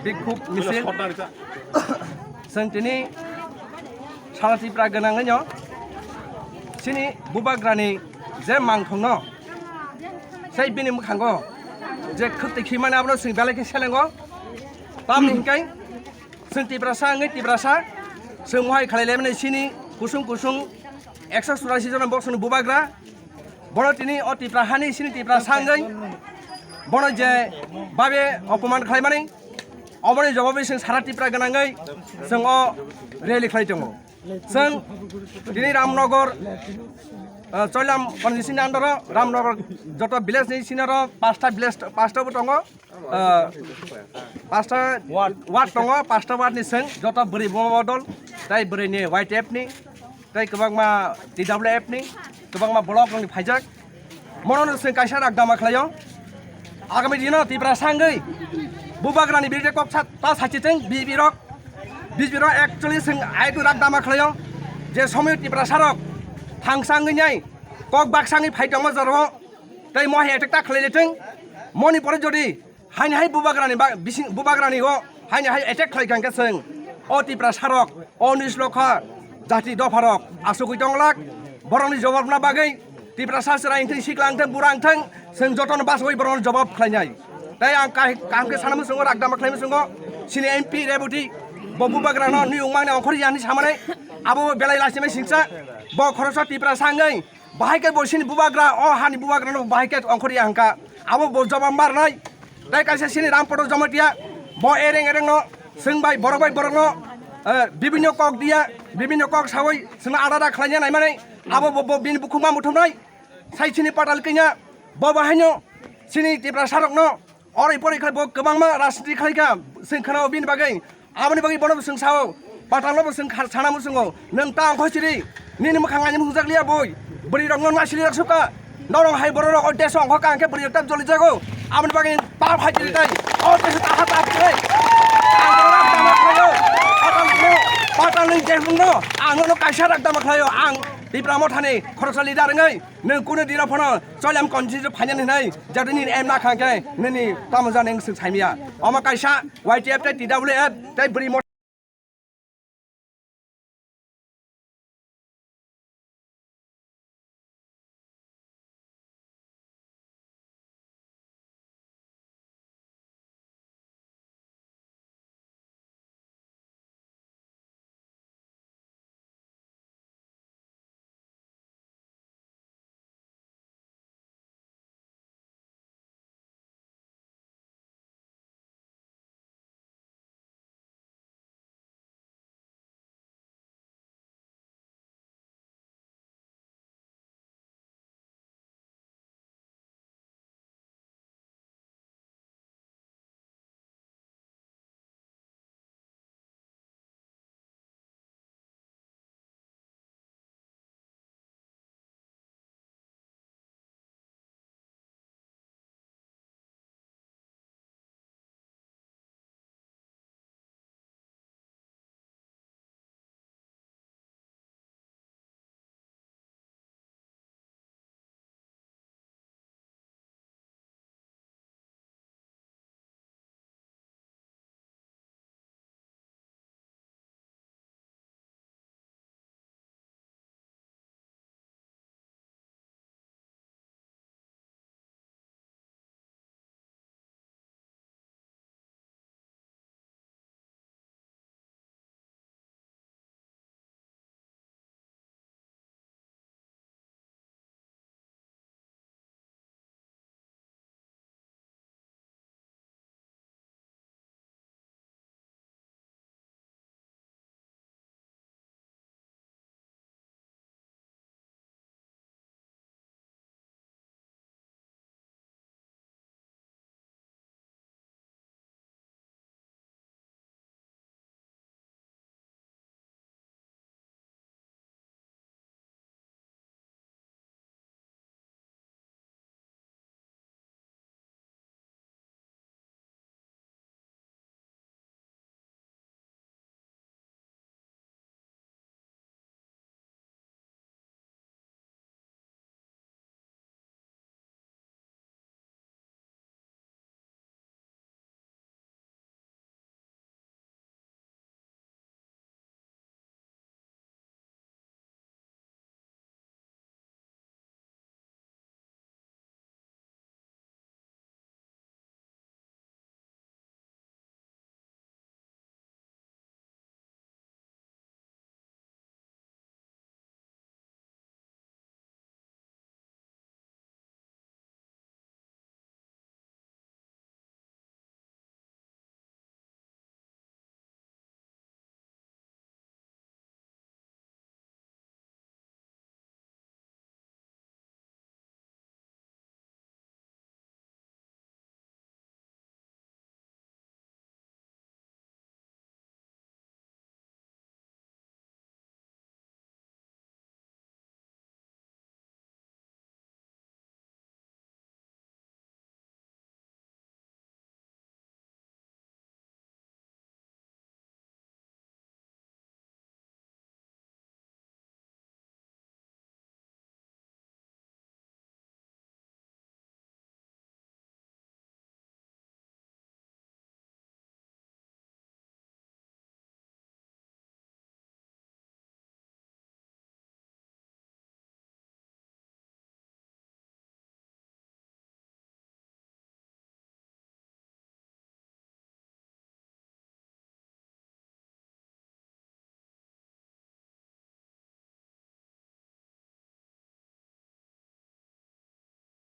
Bikkup misil sentini salah si pragenangnya sini bubagrani je mangthongno sai bini mukhango je khukti khimana abno sing balai selengo tamni hingkai sing tibrasa ngai tibrasa sing mohai khalailem sini kusung 184 জন বক্সন বুবাগ্রা বড় তিনি অতি প্রাহানি সিনি তিপ্রা সাঙ্গৈ বড় যে বাবে অপমান খাইমানি অবনি জবাবে जों সারা তিপ্রা গনাঙ্গৈ जों अ रेलि खाइ दङ जों दिनै रामनगर चयलाम कन्डिसननि आन्डर रामनगर जत भिलेज नि सिनार पाँचटा भिलेज पाँचटाबो दङ पाँचटा वार्ड दङ पाँचटा वार्डनि जों जत बोरै बदल ताइ बोरैनि वाइट एपनि ताइ गोबांमा DWF नि गोबांमा ब्लक नि फाइजाक मनन जों कायसा रागदामा खालायो आगामी दिनाव तिब्रा सांगै बुबाग्रानि बिरजे कक ता साचिथों बिबिरक एक्चुअली जों आइदु रागदामा खालायो जे समय तिब्रा सारक थांसाङै कक बाक्साङै फाइदङ जर ताइ महि एटेकटा खालायलेथों मणिपुर जदि हाइ बुबाग्रानि हो हाइ एटेक खालायखांखे जों अ तिब्रा सारक अ निस्लखा जाति दफारक आसुगै दंलाक बरनि जवाबना बागै तिब्रा सासरा इंथों सिक्लांथों बुरांथों जों जतन बासबै बरन जवाब खालायनाय ताइ आं कामके सानामो जों रागदामा खालायमो जों सिनि MP रेबुटी बुबाग्रानो निउमांनि अंखरि यानि सामानै आबो बेलाय लासिमै सिंसा ब खरसा तिब्रा सांगै बाहायके बसिनि बुबाग्रा अ हानि बुबाग्रानो बाहायके अंखरि हांका आबो जवाब मारनाय ताइ कासे सिनि रामपट जमटिया ब एरें जों बाय बरनो विभिन्न कक दिया विभिन्न कक सावै जों आलादा खालायनाय नायमानै आबो बिनि बुखुमा मुथुमनाय साइसिनि पाटाल कैना ब बाहायनो सिनि तिब्रा सारकनो अरै परिखा ब गोबांमा राजनीति खालायका जों खोनाव बिनि बागै आबनि बागै बनो जों साव पाटालबो जों सानामो जों नों ता अंखसिरि निनि मखांगानि मुजागलिया बय बोरै रंगन मासिलि रखसुका नरं हाय बर रक देश अंख कांके बोरै ताब जलि जागो आबनि बागै पा फाइति ताइ अ देश ताहा तापै पाटालनि देशनो आंनो कायसा रागदामा खालायो आं तिब्रा मथानि खरसालि दारङै नों कुनो दिना फन चयलाम कन्जिजो फाइनान होनाय जादनि एम ना खांके ननि तामजाने जों साइमिया अमा कायसा YTF TWF ताइ बोरै